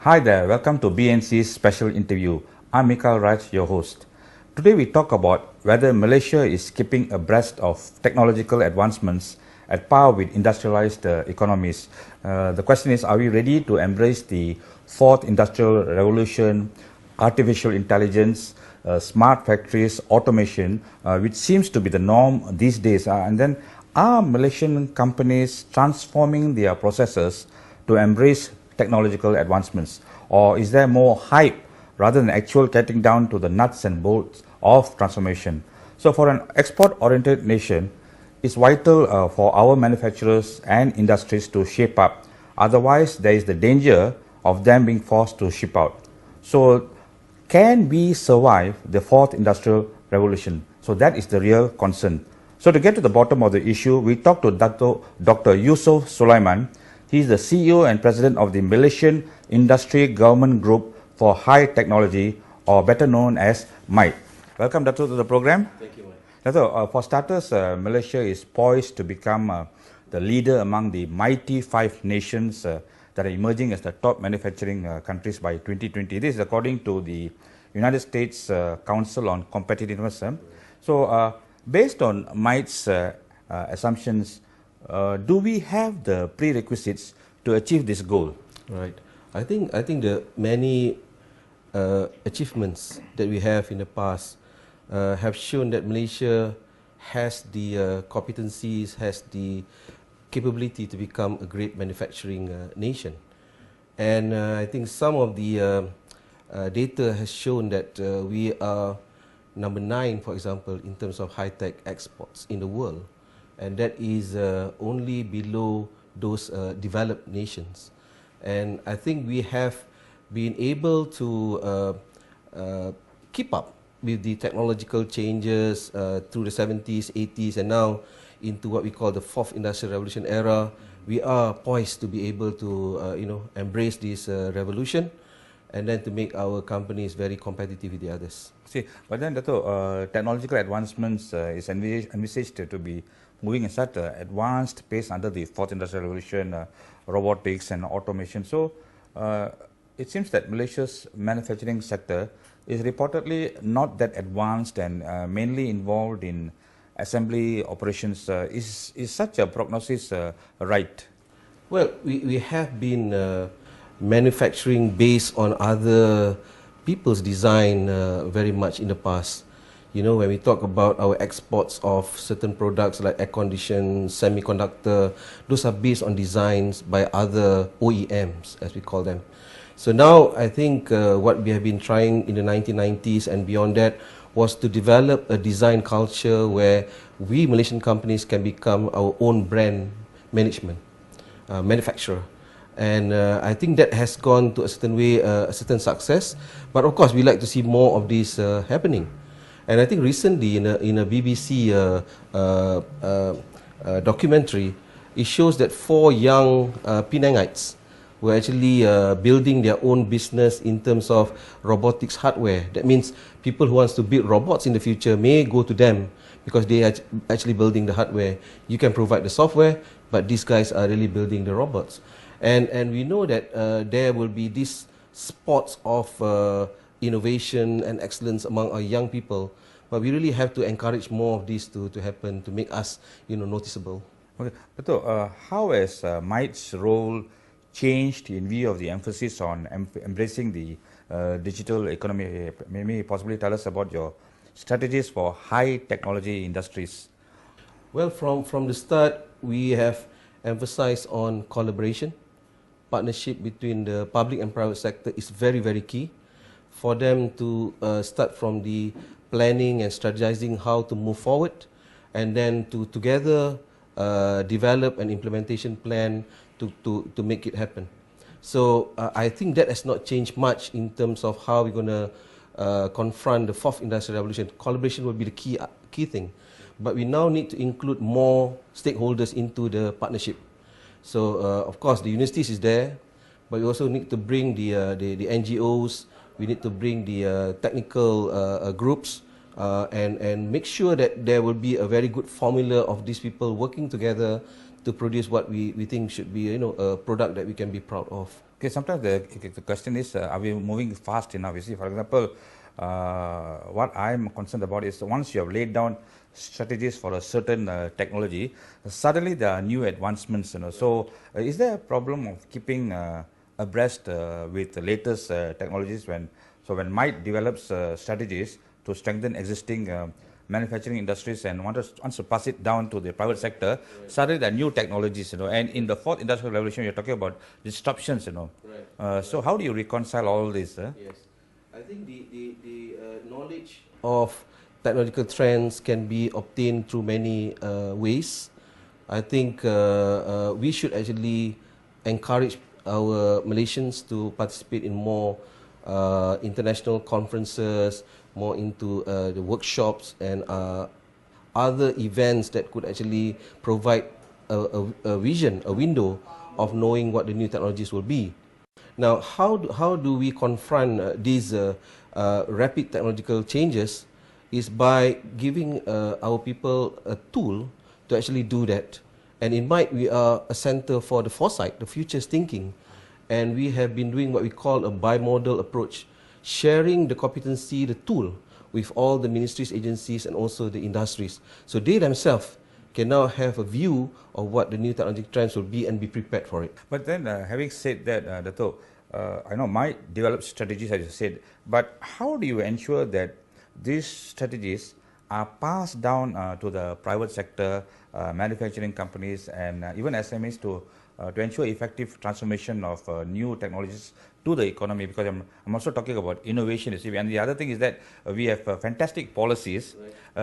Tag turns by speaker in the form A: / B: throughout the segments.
A: Hi there, welcome to BNC's special interview. I'm Mikhail Raj, your host. Today we talk about whether Malaysia is keeping abreast of technological advancements at par with industrialized economies. The question is, are we ready to embrace the fourth industrial revolution, artificial intelligence, smart factories, automation, which seems to be the norm these days? And then are Malaysian companies transforming their processes to embrace technological advancements? Or is there more hype rather than actual getting down to the nuts and bolts of transformation? So for an export-oriented nation, it's vital for our manufacturers and industries to shape up. Otherwise, there is the danger of them being forced to ship out. So can we survive the fourth industrial revolution? So that is the real concern. So to get to the bottom of the issue, we talked to Dr. Yusoff Sulaiman. He is the CEO and President of the Malaysian Industry Government Group for High Technology, or better known as MIGHT. Welcome, Datuk, to the program.
B: Thank you, Mike.
A: Datuk, for starters, Malaysia is poised to become the leader among the mighty five nations that are emerging as the top manufacturing countries by 2020. This is according to the United States Council on Competitiveness. So, based on MIGHT's assumptions, do we have the prerequisites to achieve this goal?
B: Right. I think the many achievements that we have in the past have shown that Malaysia has the competencies, has the capability to become a great manufacturing nation. And I think some of the data has shown that we are number 9, for example, in terms of high-tech exports in the world. And that is only below those developed nations. And I think we have been able to keep up with the technological changes through the 70s, 80s, and now into what we call the fourth industrial revolution era. We are poised to be able to embrace this revolution, and then to make our companies very competitive with the others.
A: See, but then technological advancements is envisaged to be moving at such an advanced pace under the fourth industrial revolution, robotics and automation. So it seems that Malaysia's manufacturing sector is reportedly not that advanced and mainly involved in assembly operations. Is such a prognosis right?
B: Well, we have been manufacturing based on other people's design very much in the past. You know, when we talk about our exports of certain products like air condition, semiconductor, those are based on designs by other OEMs, as we call them. So now I think what we have been trying in the 1990s and beyond that was to develop a design culture where we Malaysian companies can become our own brand manufacturer. And I think that has gone to a certain way, a certain success. But of course, we like to see more of this happening. And I think recently in a BBC documentary, it shows that 4 young Penangites were actually building their own business in terms of robotics hardware. That means people who wants to build robots in the future may go to them because they are actually building the hardware. You can provide the software, but these guys are really building the robots. And we know that there will be these spots of innovation and excellence among our young people, but we really have to encourage more of this to happen, to make us noticeable.
A: Okay, but how has MIGHT's role changed in view of the emphasis on embracing the digital economy? Maybe possibly tell us about your strategies for high technology industries.
B: Well, from the start, we have emphasized on collaboration. Partnership between the public and private sector is very, very key for them to start from the planning and strategizing how to move forward, and then to together develop an implementation plan to make it happen. So I think that has not changed much in terms of how we're going to confront the fourth industrial revolution. Collaboration will be the key thing. But we now need to include more stakeholders into the partnership. So of course the universities is there, but we also need to bring the NGOs. We need to bring the technical groups and make sure that there will be a very good formula of these people working together to produce what we think should be a product that we can be proud of.
A: Okay, sometimes the question is, are we moving fast enough? You see, for example, what I'm concerned about is once you have laid down strategies for a certain technology, suddenly there are new advancements. So, is there a problem of keeping abreast with the latest technologies when MIT develops strategies to strengthen existing manufacturing industries and wants to pass it down to the private sector, suddenly there are new technologies, and in the fourth industrial revolution, you're talking about disruptions, So how do you reconcile all this?
B: Yes, I think the knowledge of technological trends can be obtained through many ways. I think we should actually encourage our Malaysians to participate in more international conferences, more into the workshops and other events that could actually provide a vision, a window of knowing what the new technologies will be. Now, how do we confront these rapid technological changes is by giving our people a tool to actually do that. And in MIT, we are a center for the foresight, the futures thinking. And we have been doing what we call a bimodal approach, sharing the competency, the tool, with all the ministries, agencies, and also the industries. So they themselves can now have a view of what the new technology trends will be and be prepared for it.
A: But then, having said that, Datuk, I know MIT develops strategies, as you said, but how do you ensure that these strategies are passed down to the private sector, manufacturing companies, and even SMEs to ensure effective transformation of new technologies to the economy? Because I'm also talking about innovation, you see. And the other thing is that we have fantastic policies.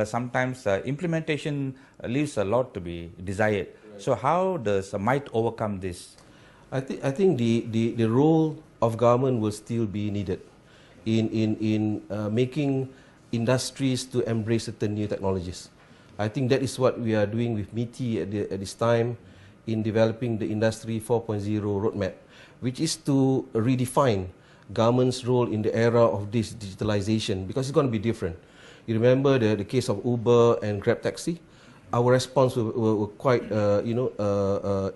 A: Sometimes implementation leaves a lot to be desired. So how does MIT overcome this?
B: I think the role of government will still be needed in making industries to embrace certain new technologies. I think that is what we are doing with MITI at this time in developing the Industry 4.0 roadmap, which is to redefine government's role in the era of this digitalization, because it's going to be different. You remember the case of Uber and Grab Taxi? Our response were quite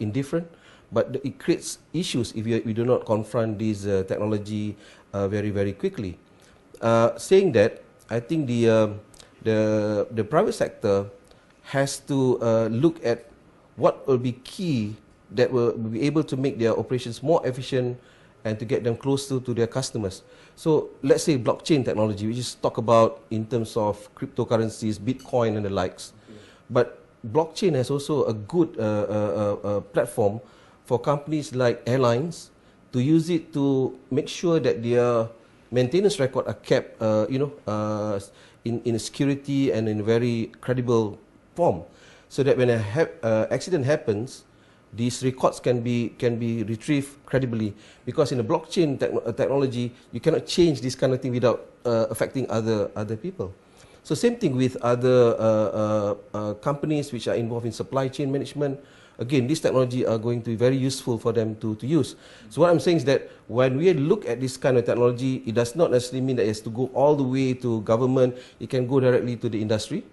B: indifferent, but it creates issues if we do not confront this technology very, very quickly. Saying that, I think the private sector has to look at what will be key that will be able to make their operations more efficient and to get them closer to their customers. So let's say blockchain technology, which is talk about in terms of cryptocurrencies, Bitcoin and the likes. But blockchain has also a good platform for companies like airlines to use it to make sure that their maintenance record are kept, in security and in a very credible form, so that when an accident happens, these records can be retrieved credibly. Because in the blockchain technology, you cannot change this kind of thing without affecting other people. So same thing with other companies which are involved in supply chain management. Again, this technology are going to be very useful for them to use. So what I'm saying is that when we look at this kind of technology, it does not necessarily mean that it has to go all the way to government. It can go directly to the industry.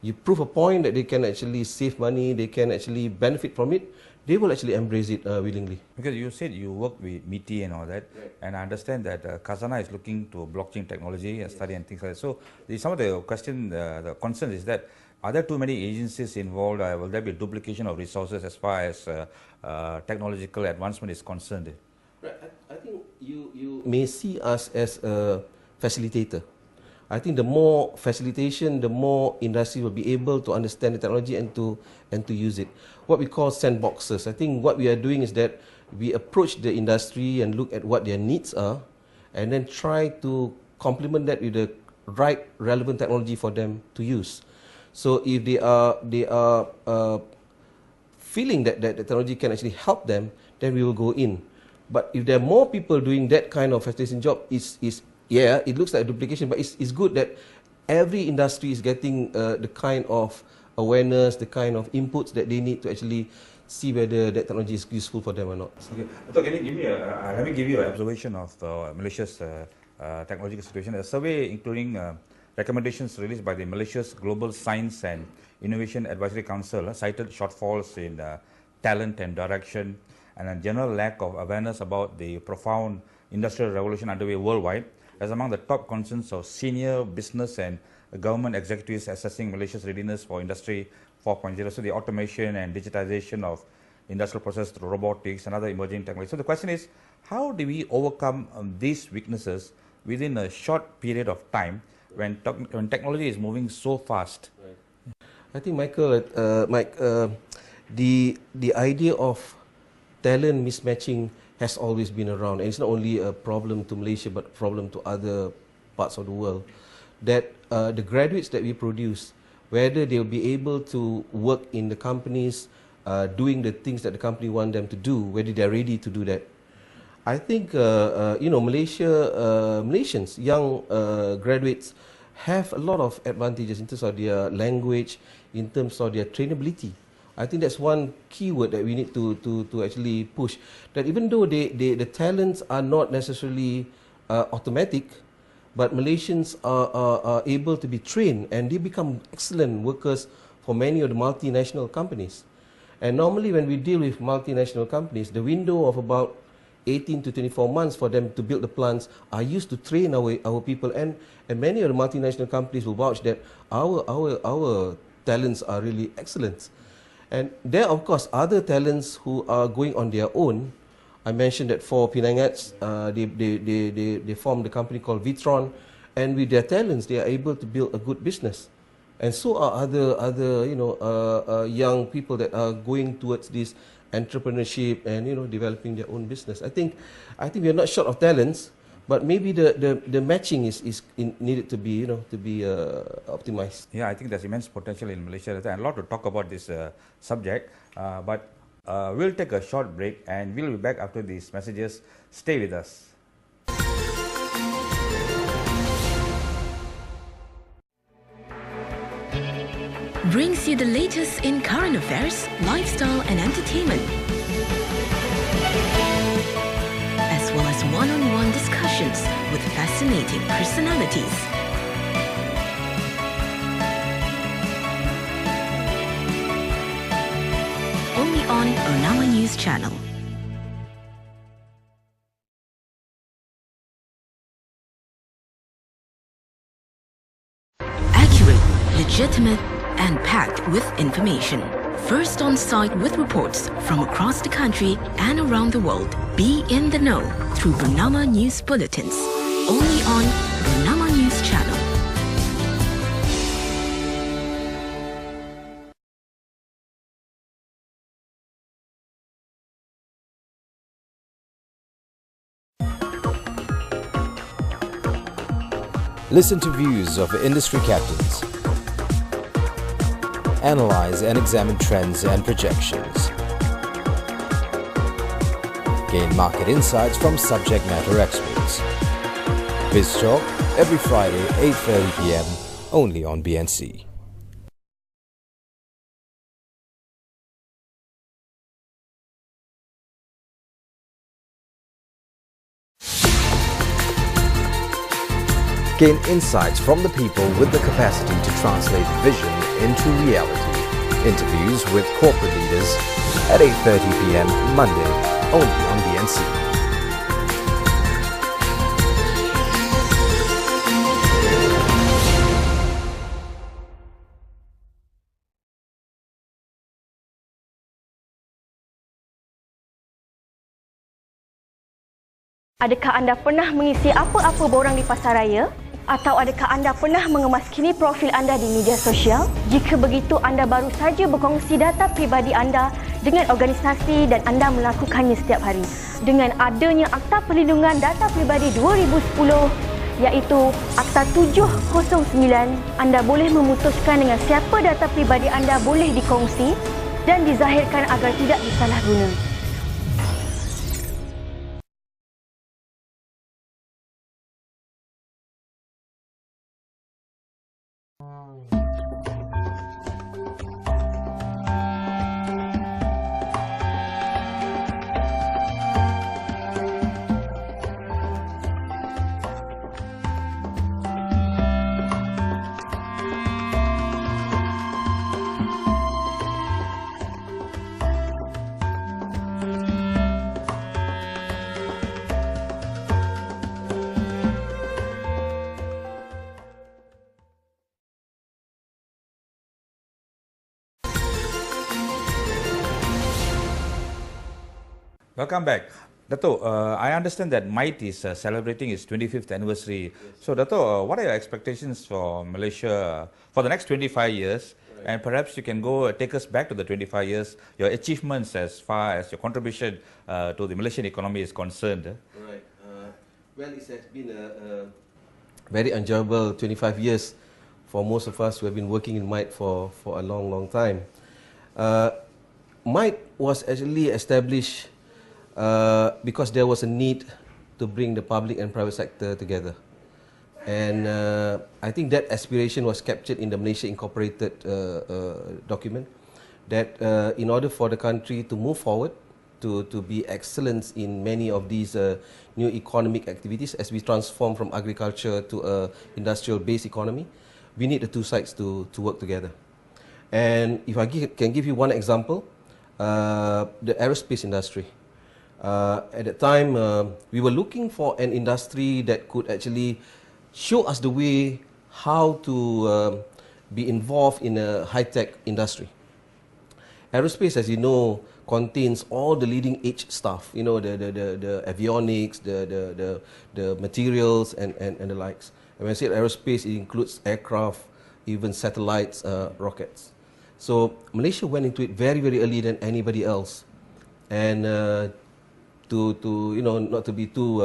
B: You prove a point that they can actually save money, they can actually benefit from it, they will actually embrace it willingly.
A: Because you said you work with MITI and all that,
B: Right.
A: and I understand that Khazanah is looking to blockchain technology and study and things like that. So some of the the concern is that, are there too many agencies involved? Will there be duplication of resources as far as technological advancement is concerned?
B: Right. I think you may see us as a facilitator. I think the more facilitation, the more industry will be able to understand the technology and to use it. What we call sandboxes. I think what we are doing is that we approach the industry and look at what their needs are, and then try to complement that with the right relevant technology for them to use. So if they are feeling that the technology can actually help them, then we will go in. But if there are more people doing that kind of facilitation job, yeah, it looks like duplication, but it's good that every industry is getting the kind of awareness, the kind of inputs that they need to actually see whether that technology is useful for them or not.
A: Okay. So can you give me let me give you an observation of Malaysia's technological situation. A survey including recommendations released by the Malaysia's Global Science and Innovation Advisory Council cited shortfalls in talent and direction, and a general lack of awareness about the profound industrial revolution underway worldwide as among the top concerns of senior business and government executives assessing Malaysia's readiness for Industry 4.0, so the automation and digitization of industrial process through robotics and other emerging technologies. So the question is, how do we overcome these weaknesses within a short period of time when technology is moving so fast?
B: Right. I think, Michael, Mike, the idea of talent mismatching has always been around, and it's not only a problem to Malaysia but a problem to other parts of the world. That the graduates that we produce, whether they'll be able to work in the companies, doing the things that the company want them to do, whether they're ready to do that. I think Malaysians, young graduates, have a lot of advantages in terms of their language, in terms of their trainability. I think that's one keyword that we need to actually push. That even though the talents are not necessarily automatic, but Malaysians are able to be trained and they become excellent workers for many of the multinational companies. And normally when we deal with multinational companies, the window of about 18 to 24 months for them to build the plants are used to train our people, and many of the multinational companies will vouch that our talents are really excellent. And there are, of course, other talents who are going on their own. I mentioned that for Penangats, they formed a company called Vitron, and with their talents, they are able to build a good business. And so are other young people that are going towards this entrepreneurship and developing their own business. I think we are not short of talents, but maybe the matching is needed to be optimized.
A: Yeah, I think there's immense potential in Malaysia, and a lot to talk about this subject. But we'll take a short break, and we'll be back after these messages. Stay with us.
C: Brings you the latest in current affairs, lifestyle and entertainment, as well as one-on-one discussions with fascinating personalities. Only on Bernama News Channel. Accurate, legitimate, and packed with information. First on site with reports from across the country and around the world. Be in the know through Bernama News Bulletins. Only on Bernama News Channel.
D: Listen to views of industry captains. Analyze and examine trends and projections. Gain market insights from subject matter experts. Biz Talk every Friday, 8:30 p.m. only on BNC. Gain insights from the people with the capacity to translate vision into reality. Interviews with corporate leaders at 8:30 p.m. Monday, only on BNC.
E: Adakah anda pernah mengisi apa-apa borang di pasaraya? Atau adakah anda pernah mengemaskini profil anda di media sosial? Jika begitu, anda baru saja berkongsi data pribadi anda dengan organisasi dan anda melakukannya setiap hari. Dengan adanya Akta Perlindungan Data Pribadi 2010, iaitu Akta 709, anda boleh memutuskan dengan siapa data pribadi anda boleh dikongsi dan dizahirkan agar tidak disalahguna.
A: Welcome back. Dato', I understand that MITE is celebrating its 25th anniversary. Yes. So, Dato', what are your expectations for Malaysia for the next 25 years? Right. And perhaps you can take us back to the 25 years, your achievements as far as your contribution to the Malaysian economy is concerned.
B: Right. Well, it has been a very enjoyable 25 years for most of us who have been working in MITE for a long, long time. MITE was actually established because there was a need to bring the public and private sector together. And I think that aspiration was captured in the Malaysia Incorporated document, that in order for the country to move forward, to be excellent in many of these new economic activities as we transform from agriculture to an industrial-based economy, we need the two sides to work together. And if I can give you one example, the aerospace industry. At that time, we were looking for an industry that could actually show us the way how to be involved in a high-tech industry. Aerospace, as you know, contains all the leading edge stuff, you know, the avionics, the materials and the likes. And when I say aerospace, it includes aircraft, even satellites, rockets. So Malaysia went into it very, very early than anybody else. And to you know, not to be too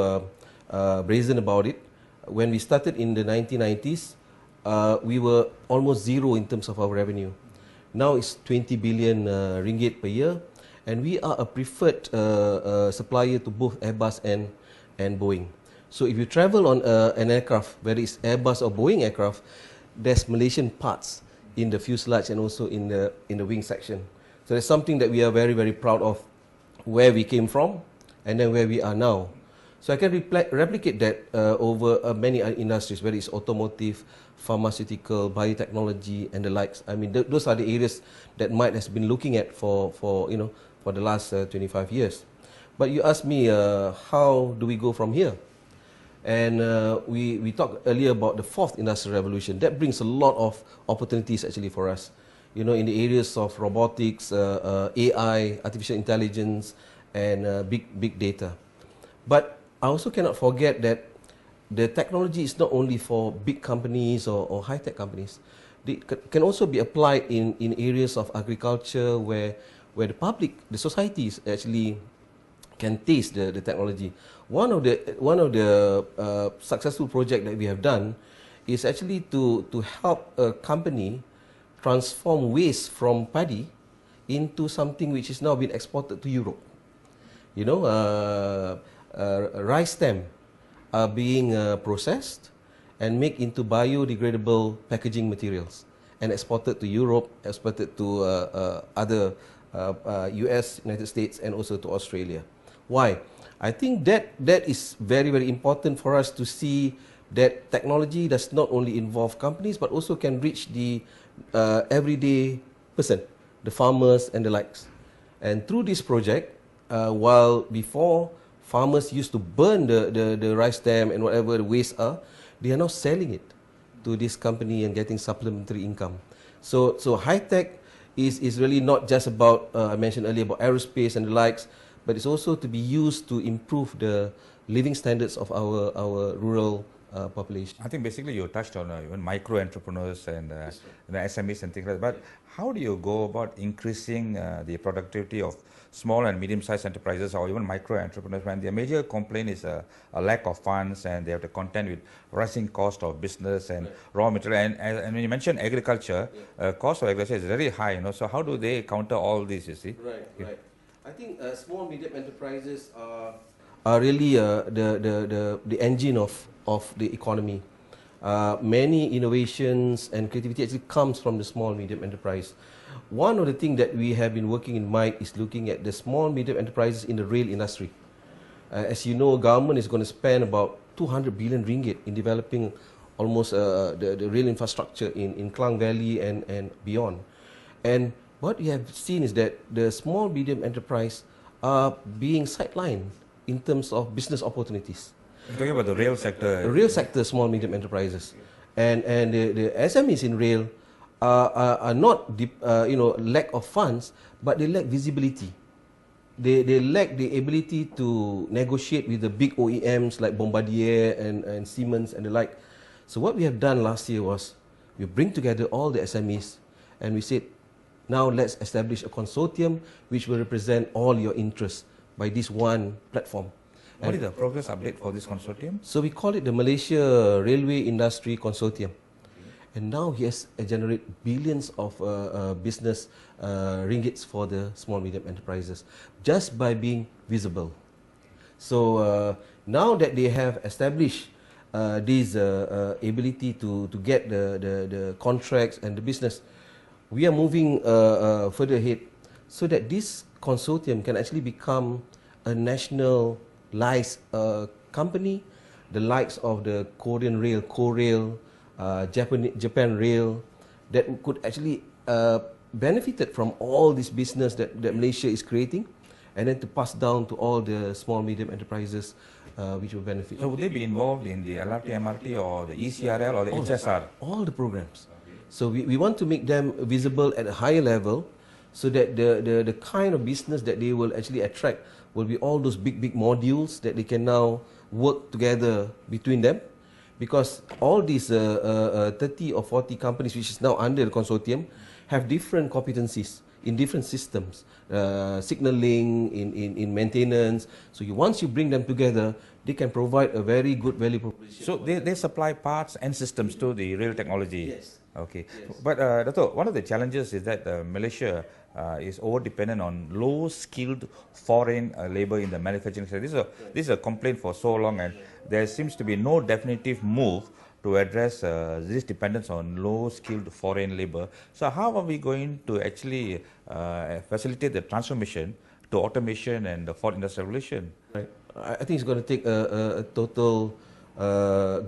B: brazen about it, when we started in the 1990s, we were almost zero in terms of our revenue. Now it's 20 billion ringgit per year, and we are a preferred supplier to both Airbus and Boeing. So if you travel on an aircraft, whether it's Airbus or Boeing aircraft, there's Malaysian parts in the fuselage and also in the wing section. So that's something that we are very, very proud of, where we came from and then where we are now. So I can replicate that over many industries, whether it's automotive, pharmaceutical, biotechnology, and the likes. I mean, those are the areas that MITE has been looking at for the last 25 years. But you asked me, how do we go from here? And we talked earlier about the fourth industrial revolution. That brings a lot of opportunities actually for us. You know, in the areas of robotics, AI, artificial intelligence, and big data. But I also cannot forget that the technology is not only for big companies or high-tech companies. It can also be applied in areas of agriculture where the public, the societies actually can taste the technology. One of the successful projects that we have done is actually to help a company transform waste from paddy into something which is now being exported to Europe. You know, rice stem are being processed and made into biodegradable packaging materials and exported to Europe, exported to other US, United States, and also to Australia. Why? I think that is very, very important for us to see that technology does not only involve companies but also can reach the everyday person, the farmers and the likes. And through this project, while before farmers used to burn the rice stem and whatever the waste are, they are now selling it to this company and getting supplementary income. So high tech is really not just about, I mentioned earlier about aerospace and the likes, but it's also to be used to improve the living standards of our rural population.
A: I think basically you touched on even micro entrepreneurs and the SMEs and things like that. But how do you go about increasing the productivity of small and medium-sized enterprises or even micro entrepreneurs when their major complaint is a lack of funds and they have to contend with rising cost of business and raw material? And when you mentioned agriculture, cost of agriculture is very high. You know, so how do they counter all this? You see?
B: Right. I think small medium enterprises are really the engine of the economy. Many innovations and creativity actually comes from the small medium enterprise. One of the things that we have been working in MITE is looking at the small medium enterprises in the rail industry. As you know, government is going to spend about 200 billion ringgit in developing almost the rail infrastructure in Klang Valley and beyond. And what we have seen is that the small medium enterprise are being sidelined in terms of business opportunities.
A: You're talking about the rail sector.
B: The rail sector, small medium enterprises, and the SMEs in rail are not lack of funds, but they lack visibility. they lack the ability to negotiate with the big OEMs like Bombardier and Siemens and the like. So what we have done last year was we bring together all the SMEs and we said, now let's establish a consortium which will represent all your interests by this one platform.
A: What is the progress update for this consortium?
B: So we call it the Malaysia Railway Industry Consortium. And now he has generated billions of business ringgits for the small medium enterprises just by being visible. So now that they have established this ability to get the contracts and the business, we are moving further ahead so that this consortium can actually become a nationalized company, the likes of the Korean Rail, Korail, Japan Rail, that could actually benefited from all this business that Malaysia is creating, and then to pass down to all the small medium enterprises which will benefit.
A: So would they be involved in the LRT, MRT or the ECRL or the HSR?
B: All the programs. So we want to make them visible at a higher level so that the kind of business that they will actually attract will be all those big modules that they can now work together between them. Because all these 30 or 40 companies which is now under the consortium have different competencies in different systems, signaling, in maintenance. So once you bring them together, they can provide a very good value proposition.
A: So they supply parts and systems to the rail technology?
B: Yes.
A: Okay.
B: Yes.
A: But Datuk, one of the challenges is that Malaysia is over-dependent on low-skilled foreign labour in the manufacturing sector. This is a complaint for so long, and there seems to be no definitive move to address this dependence on low-skilled foreign labour. So how are we going to actually facilitate the transformation to automation and the fourth industrial revolution?
B: Right. I think it's going to take a total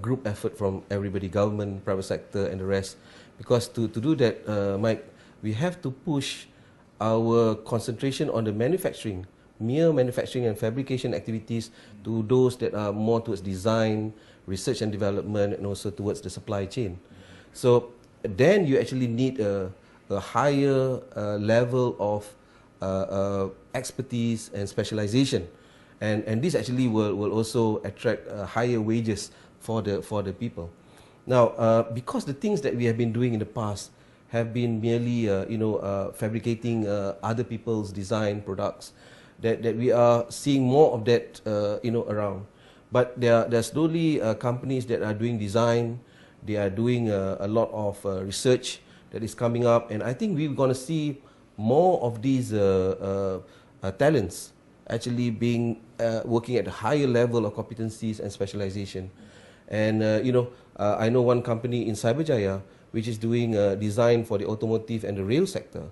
B: group effort from everybody, government, private sector and the rest. Because to do that, Mike, we have to push our concentration on the manufacturing, mere manufacturing and fabrication activities to those that are more towards design, research and development, and also towards the supply chain. So then you actually need a higher level of expertise and specialization. And this actually will also attract higher wages for the people. Now, because the things that we have been doing in the past have been merely, fabricating other people's design products, that we are seeing more of that, around. But there are slowly companies that are doing design. They are doing a lot of research that is coming up, and I think we're going to see more of these talents actually being working at a higher level of competencies and specialization. And I know one company in Cyberjaya which is doing design for the automotive and the rail sector,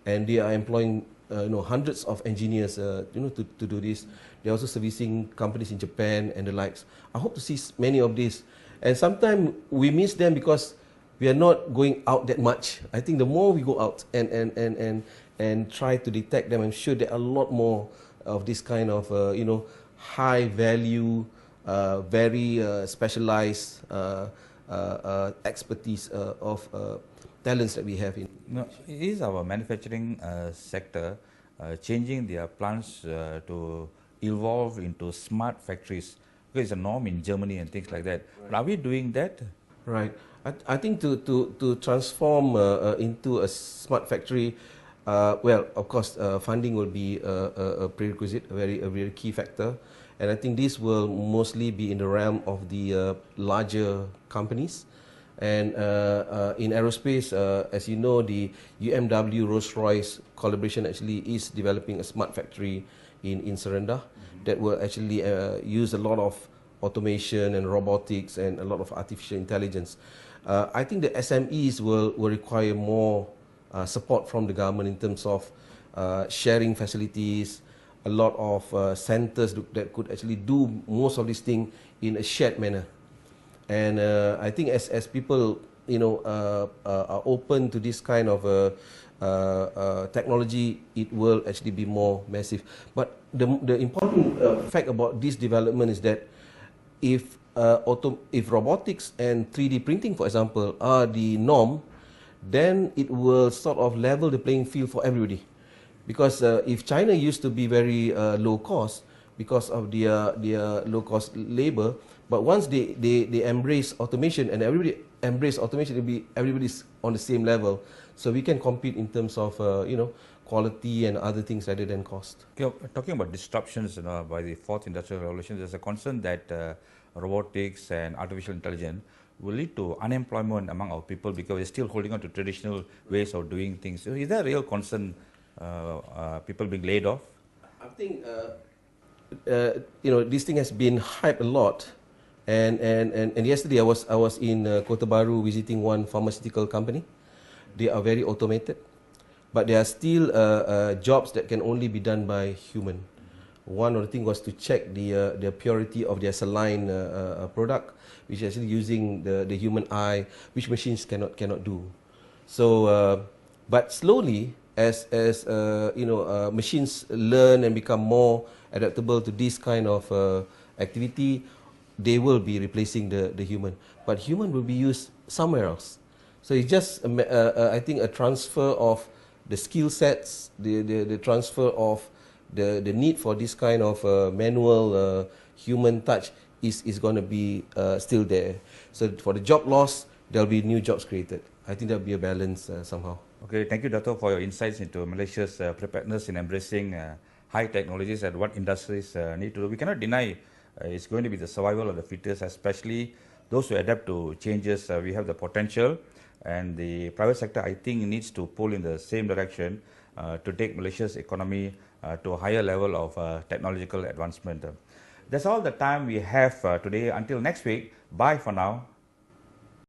B: and they are employing hundreds of engineers to do this. They're also servicing companies in Japan and the likes. I hope to see many of these, and sometimes we miss them because we are not going out that much. I think the more we go out and try to detect them, I'm sure there are a lot more of this kind of high value, very specialized expertise of talents that we have in.
A: No, is our manufacturing sector changing their plans to evolve into smart factories? Because it's a norm in Germany and things like that. Right. Are we doing that?
B: Right. I think to transform into a smart factory, well, of course, funding will be a prerequisite, a very key factor. And I think this will mostly be in the realm of the larger companies. And in aerospace, as you know, the UMW Rolls-Royce collaboration actually is developing a smart factory in Serenda that will actually use a lot of automation and robotics and a lot of artificial intelligence. I think the SMEs will require more support from the government in terms of sharing facilities, a lot of centers that could actually do most of these things in a shared manner. And I think as people are open to this kind of technology, it will actually be more massive. But the important fact about this development is that if robotics and 3D printing, for example, are the norm, then it will sort of level the playing field for everybody. Because if China used to be very low cost because of their low cost labor, but once they embrace automation and everybody embrace automation, everybody's on the same level. So we can compete in terms of quality and other things rather than cost.
A: Okay, talking about disruptions by the fourth industrial revolution, there's a concern that robotics and artificial intelligence will lead to unemployment among our people because we're still holding on to traditional ways of doing things. So is there a real concern, people being laid off?
B: I think this thing has been hyped a lot, and yesterday I was in Kota Baru visiting one pharmaceutical company. They are very automated, but there are still jobs that can only be done by human. One of the things was to check the purity of their saline product, which is actually using the human eye, which machines cannot do. So, but slowly, as machines learn and become more adaptable to this kind of activity, they will be replacing the human. But human will be used somewhere else. So it's just, I think, a transfer of the skill sets, the transfer of the need for this kind of manual human touch is going to be still there. So for the job loss, there will be new jobs created. I think there will be a balance somehow.
A: Okay, thank you, Datuk, for your insights into Malaysia's preparedness in embracing high technologies and what industries need to do. We cannot deny it's going to be the survival of the fittest, especially those who adapt to changes. We have the potential, and the private sector, I think, needs to pull in the same direction to take Malaysia's economy to a higher level of technological advancement. That's all the time we have today. Until next week, bye for now.